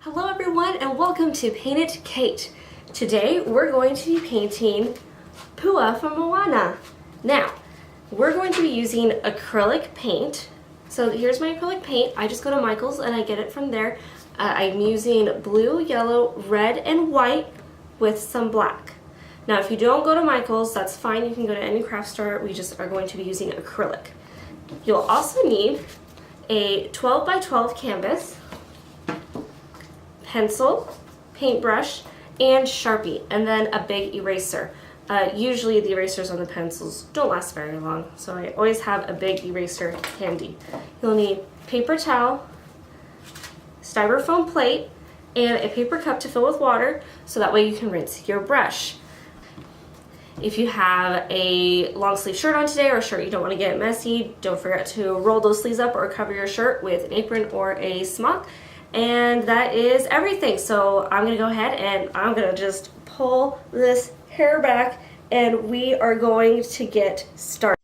Hello everyone and welcome to Paint It Kate. Today we're going to be painting Pua from Moana. Now, we're going to be using acrylic paint. So here's my acrylic paint. I just go to Michael's and I get it from there. I'm using blue, yellow, red, and white with some black. Now if you don't go to Michael's, that's fine. You can go to any craft store. We just are going to be using acrylic. You'll also need a 12 by 12 canvas, pencil, paintbrush, and Sharpie, and then a big eraser. Usually the erasers on the pencils don't last very long, so I always have a big eraser handy. You'll need paper towel, styrofoam plate, and a paper cup to fill with water, so that way you can rinse your brush. If you have a long sleeve shirt on today or a shirt you don't want to get messy, don't forget to roll those sleeves up or cover your shirt with an apron or a smock. And that is everything. So I'm going to go ahead and I'm going to just pull this hair back and we are going to get started.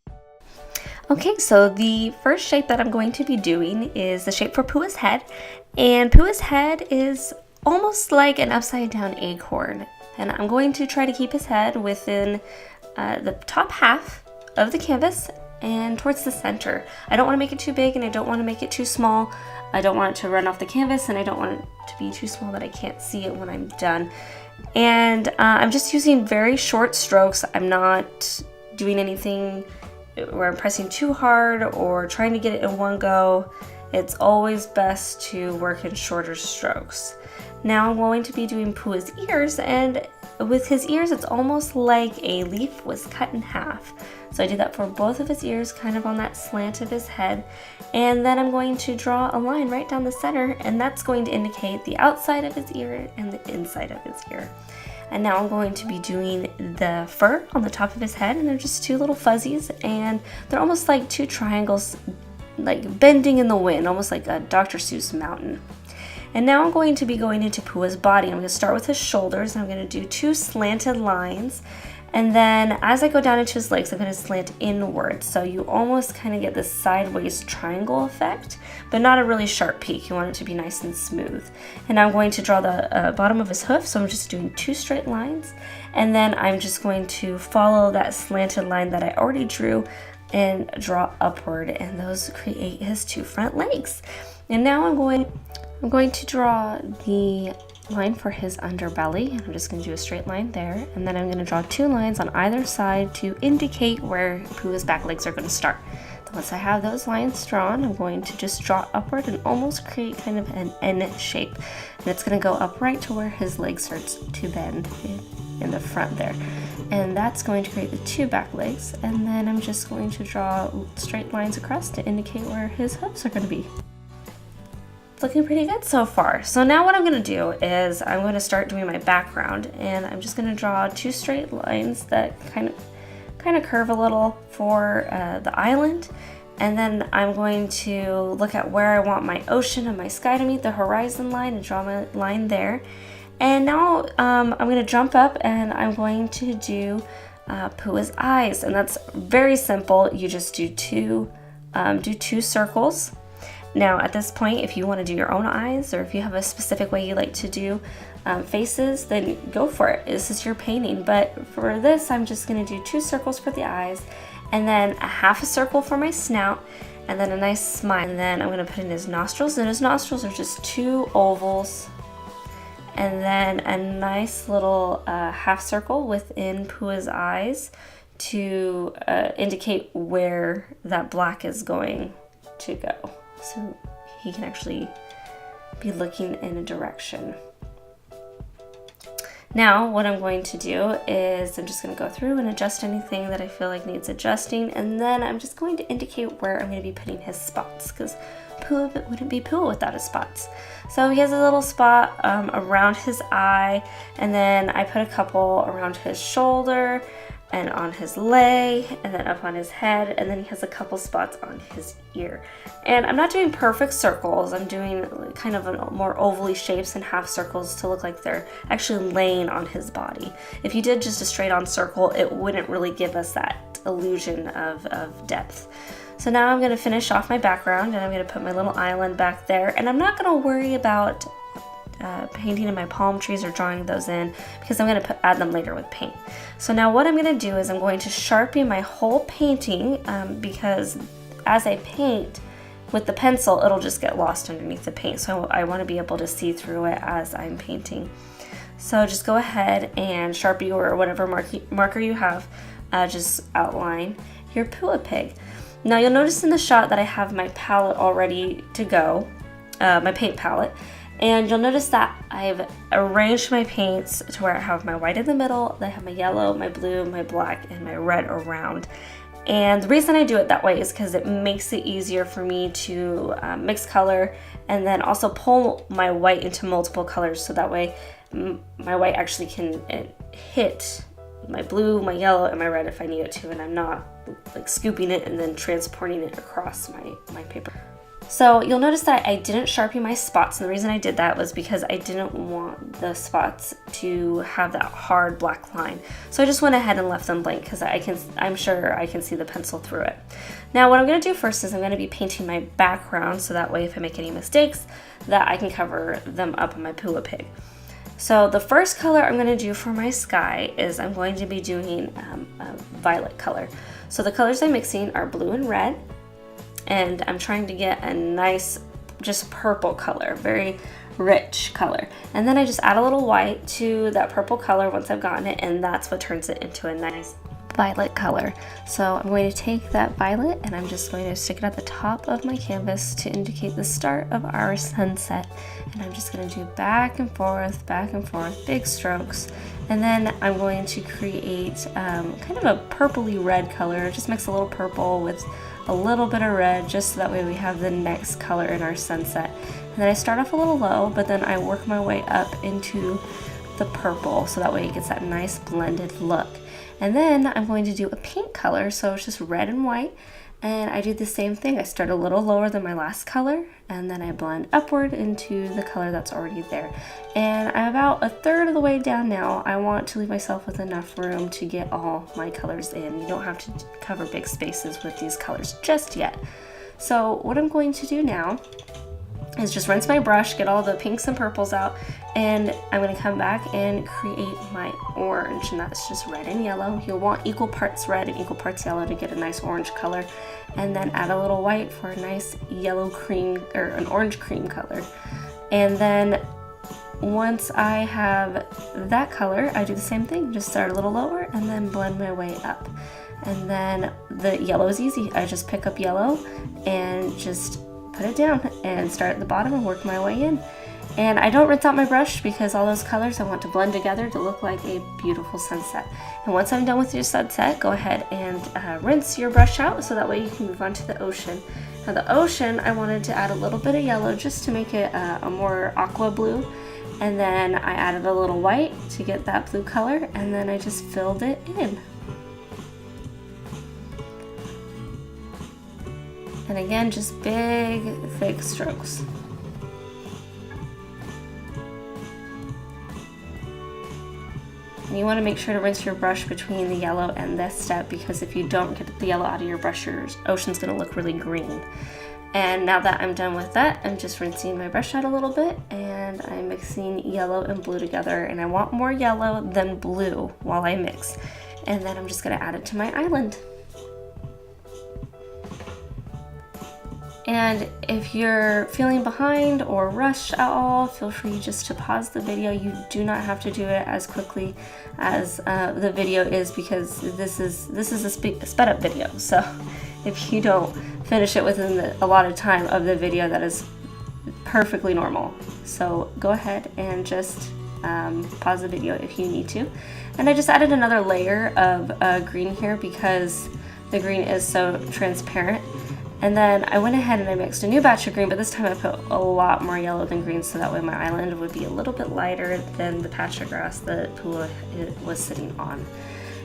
Okay, so the first shape that I'm going to be doing is the shape for Pua's head. And Pua's head is almost like an upside down acorn. And I'm going to try to keep his head within the top half of the canvas and towards the center. I don't want to make it too big and I don't want to make it too small. I don't want it to run off the canvas and I don't want it to be too small that I can't see it when I'm done. And I'm just using very short strokes. I'm not doing anything where I'm pressing too hard or trying to get it in one go. It's always best to work in shorter strokes. Now I'm going to be doing Pua's ears, and with his ears it's almost like a leaf was cut in half. So I did that for both of his ears, kind of on that slant of his head. And then I'm going to draw a line right down the center, and that's going to indicate the outside of his ear and the inside of his ear. And now I'm going to be doing the fur on the top of his head, and they're just two little fuzzies, and they're almost like two triangles, like bending in the wind, almost like a Dr. Seuss mountain. And now I'm going to be going into Pua's body. I'm going to start with his shoulders, and I'm going to do two slanted lines. And then as I go down into his legs, I'm going to slant inward. So you almost kind of get this sideways triangle effect, but not a really sharp peak. You want it to be nice and smooth. And now I'm going to draw the bottom of his hoof. So I'm just doing two straight lines. And then I'm just going to follow that slanted line that I already drew and draw upward. And those create his two front legs. And now I'm going to draw the line for his underbelly. I'm just going to do a straight line there, and then I'm going to draw two lines on either side to indicate where Pua's back legs are going to start. So once I have those lines drawn, I'm going to just draw upward and almost create kind of an N shape, and it's going to go upright to where his leg starts to bend in the front there, and that's going to create the two back legs. And then I'm just going to draw straight lines across to indicate where his hoofs are going to be. Looking pretty good so far. So now what I'm going to do is I'm going to start doing my background, and I'm just going to draw two straight lines that kind of curve a little for the island, and then I'm going to look at where I want my ocean and my sky to meet the horizon line and draw my line there. And now I'm going to jump up and I'm going to do Pua's eyes, and that's very simple. You just do two circles. Now at this point, if you want to do your own eyes, or if you have a specific way you like to do faces, then go for it. This is your painting. But for this, I'm just going to do two circles for the eyes, and then a half a circle for my snout, and then a nice smile. And then I'm going to put in his nostrils, and his nostrils are just two ovals, and then a nice little half circle within Pua's eyes to indicate where that black is going to go. So he can actually be looking in a direction. Now what I'm going to do is I'm just going to go through and adjust anything that I feel like needs adjusting, and then I'm just going to indicate where I'm going to be putting his spots, because Pua wouldn't be Pua without his spots. So he has a little spot around his eye, and then I put a couple around his shoulder and on his leg, and then up on his head, and then he has a couple spots on his ear. And I'm not doing perfect circles. I'm doing kind of a more ovally shapes and half circles to look like they're actually laying on his body. If you did just a straight on circle, it wouldn't really give us that illusion of depth. So now I'm going to finish off my background, and I'm going to put my little island back there, and I'm not going to worry about painting in my palm trees or drawing those in, because I'm going to add them later with paint. So now what I'm going to do is I'm going to Sharpie my whole painting, because as I paint with the pencil, it'll just get lost underneath the paint. So I want to be able to see through it as I'm painting. So just go ahead and Sharpie or whatever marker you have, just outline your Pua pig. Now you'll notice in the shot that I have my palette all ready to go, my paint palette. And you'll notice that I've arranged my paints to where I have my white in the middle, then I have my yellow, my blue, my black, and my red around. And the reason I do it that way is because it makes it easier for me to mix color and then also pull my white into multiple colors, so that way my white actually can hit my blue, my yellow, and my red if I need it to, and I'm not like scooping it and then transporting it across my paper. So you'll notice that I didn't Sharpie my spots, and the reason I did that was because I didn't want the spots to have that hard black line. So I just went ahead and left them blank because I'm sure I can see the pencil through it. Now what I'm going to do first is I'm going to be painting my background, so that way if I make any mistakes, that I can cover them up on my Pua pig. So the first color I'm going to do for my sky is I'm going to be doing a violet color. So the colors I'm mixing are blue and red, and I'm trying to get a nice just purple color, very rich color. And then I just add a little white to that purple color once I've gotten it, and that's what turns it into a nice violet color. So I'm going to take that violet and I'm just going to stick it at the top of my canvas to indicate the start of our sunset. And I'm just going to do back and forth, big strokes. And then I'm going to create kind of a purpley red color. Just mix a little purple with a little bit of red, just so that way we have the next color in our sunset. And then I start off a little low, but then I work my way up into the purple, so that way it gets that nice blended look. And then I'm going to do a pink color, so it's just red and white. And I do the same thing. I start a little lower than my last color, and then I blend upward into the color that's already there. And I'm about a third of the way down now. I want to leave myself with enough room to get all my colors in. You don't have to cover big spaces with these colors just yet. So what I'm going to do now is just rinse my brush, get all the pinks and purples out, and I'm going to come back and create my orange, and that's just red and yellow. You'll want equal parts red and equal parts yellow to get a nice orange color, and then add a little white for a nice yellow cream or an orange cream color. And then once I have that color, I do the same thing, just start a little lower and then blend my way up. And then the yellow is easy. I just pick up yellow and just put it down and start at the bottom and work my way in. And I don't rinse out my brush because all those colors I want to blend together to look like a beautiful sunset. And once I'm done with your sunset, go ahead and rinse your brush out, so that way you can move on to the ocean. Now the ocean, I wanted to add a little bit of yellow just to make it a more aqua blue. And then I added a little white to get that blue color, and then I just filled it in. And again, just big, thick strokes. And you want to make sure to rinse your brush between the yellow and this step, because if you don't get the yellow out of your brush, your ocean's going to look really green. And now that I'm done with that, I'm just rinsing my brush out a little bit, and I'm mixing yellow and blue together. And I want more yellow than blue while I mix. And then I'm just going to add it to my island. And if you're feeling behind or rushed at all, feel free just to pause the video. You do not have to do it as quickly as the video is, because this is a sped up video. So if you don't finish it within the allotted time of the video, that is perfectly normal. So go ahead and just pause the video if you need to. And I just added another layer of green here because the green is so transparent. And then I went ahead and I mixed a new batch of green, but this time I put a lot more yellow than green, so that way my island would be a little bit lighter than the patch of grass that Pua was sitting on.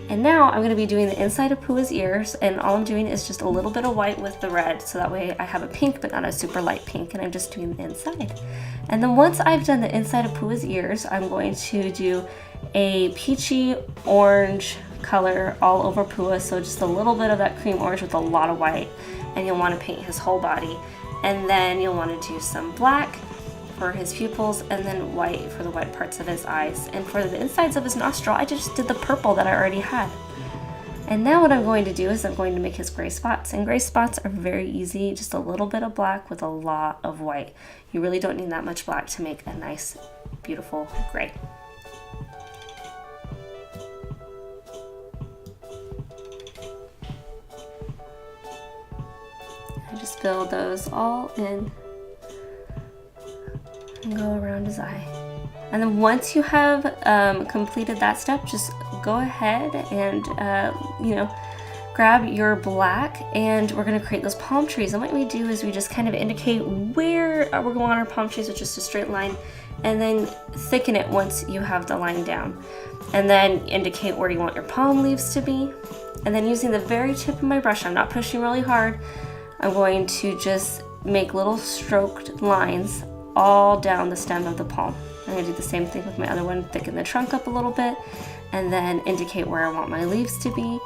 And now I'm going to be doing the inside of Pua's ears, and all I'm doing is just a little bit of white with the red, so that way I have a pink but not a super light pink, and I'm just doing the inside. And then once I've done the inside of Pua's ears, I'm going to do a peachy orange color all over Pua, so just a little bit of that cream orange with a lot of white. and you'll want to paint his whole body. And then you'll want to do some black for his pupils and then white for the white parts of his eyes. And for the insides of his nostril, I just did the purple that I already had. And now what I'm going to do is I'm going to make his gray spots. And gray spots are very easy, just a little bit of black with a lot of white. You really don't need that much black to make a nice, beautiful gray. I just fill those all in and go around his eye. And then once you have completed that step, just go ahead and, grab your black, and we're going to create those palm trees. And what we do is we just kind of indicate where we're going on our palm trees with just a straight line, and then thicken it once you have the line down. And then indicate where you want your palm leaves to be. And then using the very tip of my brush, I'm not pushing really hard, I'm going to just make little stroked lines all down the stem of the palm. I'm going to do the same thing with my other one, thicken the trunk up a little bit, and then indicate where I want my leaves to be,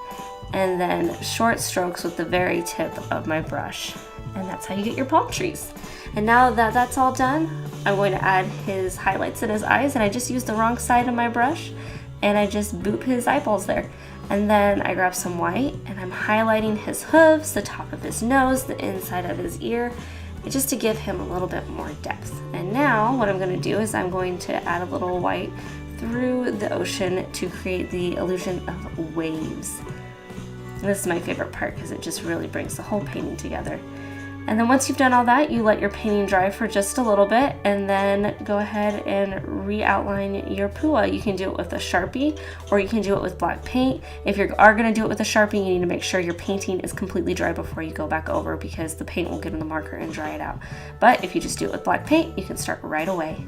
and then short strokes with the very tip of my brush. And that's how you get your palm trees. And now that that's all done, I'm going to add his highlights in his eyes, and I just used the wrong side of my brush, and I just boop his eyeballs there. And then I grab some white, and I'm highlighting his hooves, the top of his nose, the inside of his ear, just to give him a little bit more depth. And now what I'm going to do is I'm going to add a little white through the ocean to create the illusion of waves. And this is my favorite part because it just really brings the whole painting together. And then once you've done all that, you let your painting dry for just a little bit, and then go ahead and re-outline your pua. You can do it with a Sharpie, or you can do it with black paint. If you are going to do it with a Sharpie, you need to make sure your painting is completely dry before you go back over, because the paint will get in the marker and dry it out. But if you just do it with black paint, you can start right away.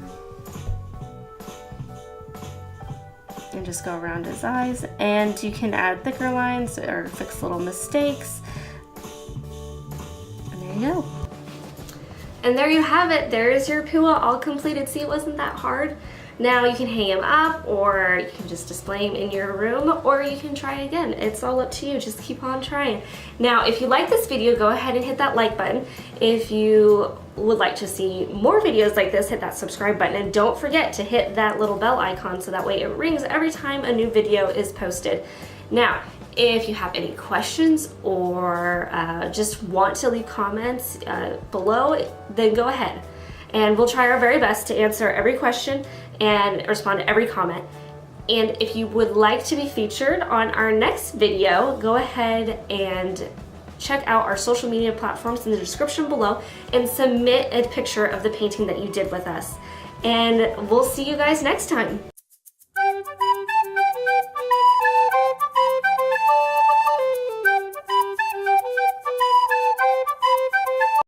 And just go around his eyes, and you can add thicker lines or fix little mistakes. Go. And there you have it. There is your pua all completed. See, it wasn't that hard. Now you can hang him up, or you can just display him in your room, or you can try again. It's all up to you. Just keep on trying. Now, if you like this video, go ahead and hit that like button. If you would like to see more videos like this, hit that subscribe button, and don't forget to hit that little bell icon so that way it rings every time a new video is posted. Now, if you have any questions or just want to leave comments below, then go ahead. And we'll try our very best to answer every question and respond to every comment. And if you would like to be featured on our next video, go ahead and check out our social media platforms in the description below and submit a picture of the painting that you did with us. And we'll see you guys next time.